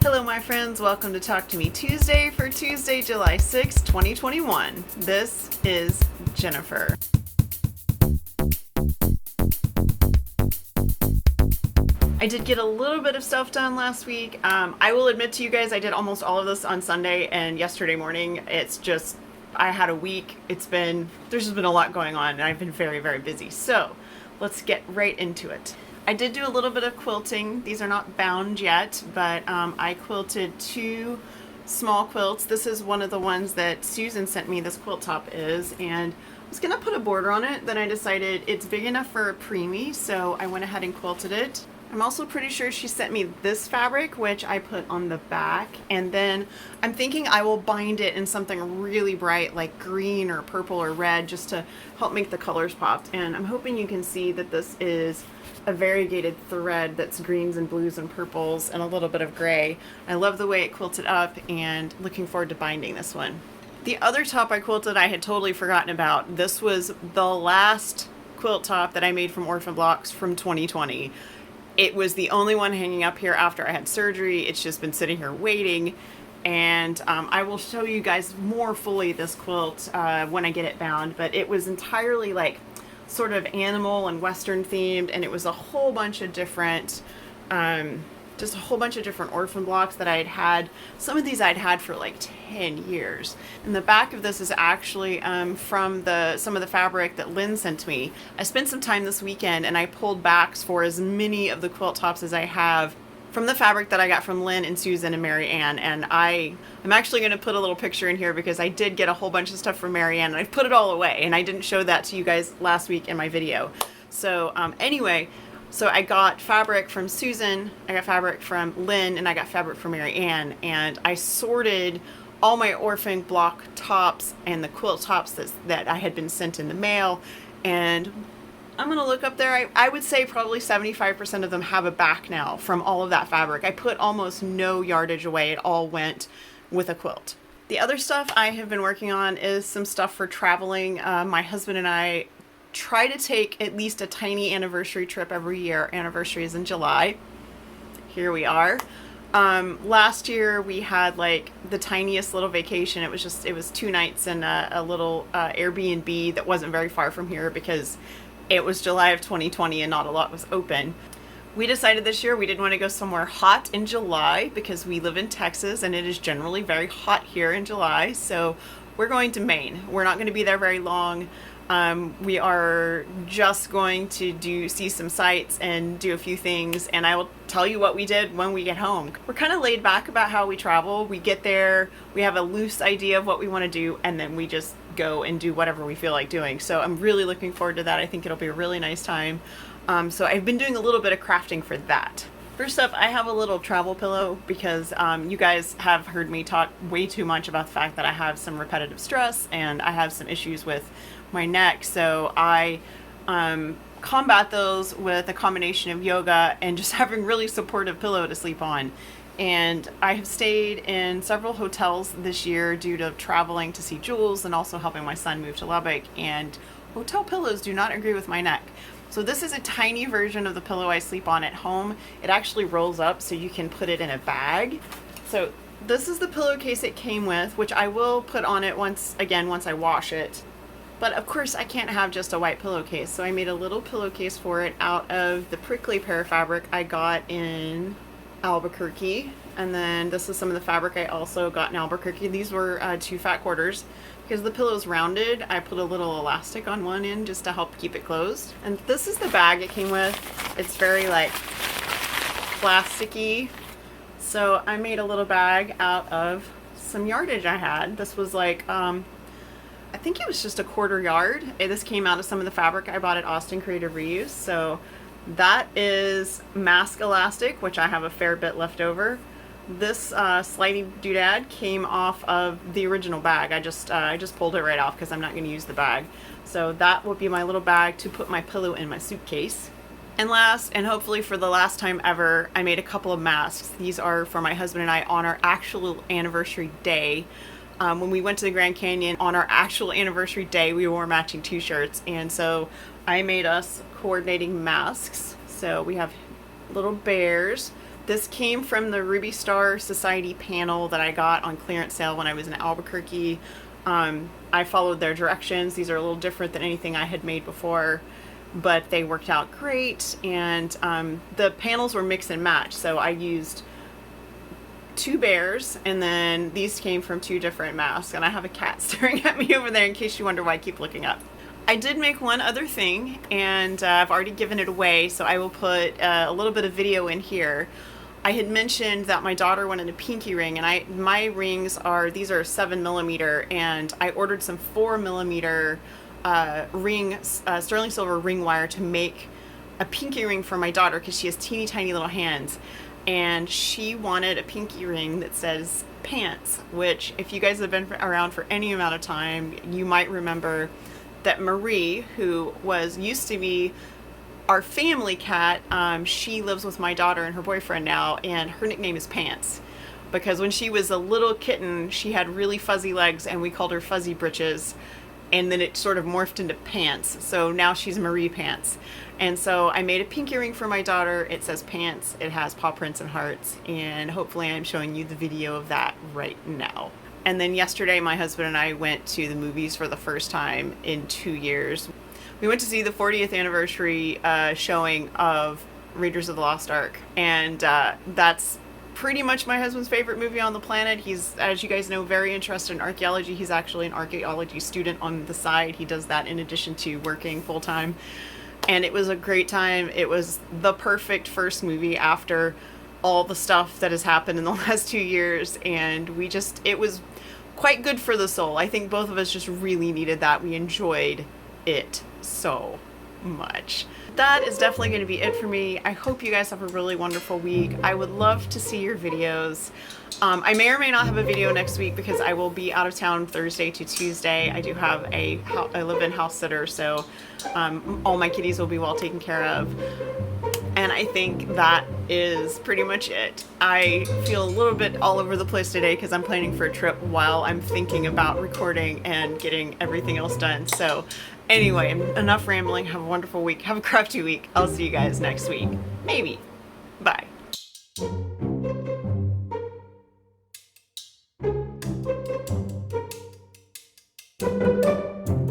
Hello my friends, welcome to Talk to Me Tuesday for Tuesday, July 6, 2021. This is Jennifer. I did get a little bit of stuff done last week. I will admit to you guys, I did almost all of this on Sunday and yesterday morning. It's just, I had a week. There's just been a lot going on and I've been very, very busy. So let's get right into it. I did do a little bit of quilting. These are not bound yet, but I quilted two small quilts. This is one of the ones that Susan sent me, this quilt top is, and I was gonna put a border on it. Then I decided it's big enough for a preemie, so I went ahead and quilted it. I'm also pretty sure she sent me this fabric, which I put on the back, and then I'm thinking I will bind it in something really bright like green or purple or red just to help make the colors pop. And I'm hoping you can see that this is a variegated thread that's greens and blues and purples and a little bit of gray. I love the way it quilted up and looking forward to binding this one. The other top I quilted I had totally forgotten about. This was the last quilt top that I made from Orphan Blocks from 2020. It was the only one hanging up here after I had surgery. It's just been sitting here waiting, and I will show you guys more fully this quilt when I get it bound, but it was entirely like sort of animal and western themed, and it was a whole bunch of different just a whole bunch of different Orphan Blocks that I'd had. Some of these I'd had for like 10 years. And the back of this is actually from some of the fabric that Lynn sent me. I spent some time this weekend and I pulled backs for as many of the quilt tops as I have from the fabric that I got from Lynn and Susan and Mary Ann. And I'm actually going to put a little picture in here because I did get a whole bunch of stuff from Mary Ann and I've put it all away, and I didn't show that to you guys last week in my video. So anyway, so I got fabric from Susan, I got fabric from Lynn, and I got fabric from Mary Ann, and I sorted all my Orphan Block tops and the quilt tops that I had been sent in the mail, and I'm gonna look up there. I would say probably 75% of them have a back now from all of that fabric. I put almost no yardage away. It all went with a quilt. The other stuff I have been working on is some stuff for traveling. My husband and I try to take at least a tiny anniversary trip every year. Anniversary is in July. Here we are. Last year we had like the tiniest little vacation. It was 2 nights in a little Airbnb that wasn't very far from here because it was July of 2020 and not a lot was open. We decided this year we didn't want to go somewhere hot in July because we live in Texas and it is generally very hot here in July. So we're going to Maine. We're not going to be there very long. We are just going to see some sights and do a few things, and I will tell you what we did when we get home. We're kind of laid back about how we travel. We get there, we have a loose idea of what we want to do, and then we just go and do whatever we feel like doing. So I'm really looking forward to that. I think it'll be a really nice time. So I've been doing a little bit of crafting for that. First up, I have a little travel pillow because you guys have heard me talk way too much about the fact that I have some repetitive stress and I have some issues with my neck. So I combat those with a combination of yoga and just having really supportive pillow to sleep on. And I have stayed in several hotels this year due to traveling to see Jules and also helping my son move to Lubbock, and hotel pillows do not agree with my neck. So this is a tiny version of the pillow I sleep on at home. It actually rolls up so you can put it in a bag. So this is the pillowcase it came with, which I will put on it once I wash it. But of course I can't have just a white pillowcase, so I made a little pillowcase for it out of the prickly pear fabric I got in Albuquerque. And then this is some of the fabric I also got in Albuquerque. These were 2 fat quarters. Because the pillow's rounded, I put a little elastic on one end just to help keep it closed. And this is the bag it came with. It's very like plasticky. So I made a little bag out of some yardage I had. This was like, I think it was just a 1/4 yard. This came out of some of the fabric I bought at Austin Creative Reuse. So that is mask elastic, which I have a fair bit left over. This slidey doodad came off of the original bag. I just pulled it right off because I'm not going to use the bag. So that will be my little bag to put my pillow in my suitcase. And last, and hopefully for the last time ever, I made a couple of masks. These are for my husband and I on our actual anniversary day. When we went to the Grand Canyon on our actual anniversary day, we wore matching t-shirts, and so I made us coordinating masks. So we have little bears. This came from the Ruby Star Society panel that I got on clearance sale when I was in Albuquerque. I followed their directions. These are a little different than anything I had made before, but they worked out great. And the panels were mix and match. So I used 2 bears, and then these came from 2 different masks. And I have a cat staring at me over there in case you wonder why I keep looking up. I did make one other thing, and I've already given it away, so I will put a little bit of video in here. I had mentioned that my daughter wanted a pinky ring, and my rings are, these are 7mm, and I ordered some 4mm sterling silver ring wire to make a pinky ring for my daughter because she has teeny tiny little hands, and she wanted a pinky ring that says pants, which if you guys have been around for any amount of time, you might remember that Marie, who used to be our family cat, she lives with my daughter and her boyfriend now, and her nickname is Pants because when she was a little kitten, she had really fuzzy legs and we called her Fuzzy Britches, and then it sort of morphed into Pants, so now she's Marie Pants. And so I made a pinky ring for my daughter. It says Pants, it has paw prints and hearts, and hopefully I'm showing you the video of that right now. And then yesterday, my husband and I went to the movies for the first time in 2 years. We went to see the 40th anniversary showing of Raiders of the Lost Ark. And that's pretty much my husband's favorite movie on the planet. He's, as you guys know, very interested in archaeology. He's actually an archaeology student on the side. He does that in addition to working full time. And it was a great time. It was the perfect first movie after all the stuff that has happened in the last 2 years, and it was quite good for the soul. I think both of us just really needed that. We enjoyed it so much. That is definitely going to be it for me. I hope you guys have a really wonderful week. I would love to see your videos. I may or may not have a video next week because I will be out of town Thursday to Tuesday. I do have a live-in house sitter, so all my kitties will be well taken care of. And I think that is pretty much it. I feel a little bit all over the place today because I'm planning for a trip while I'm thinking about recording and getting everything else done. So anyway, enough rambling. Have a wonderful week. Have a crafty week. I'll see you guys next week. Maybe. Bye.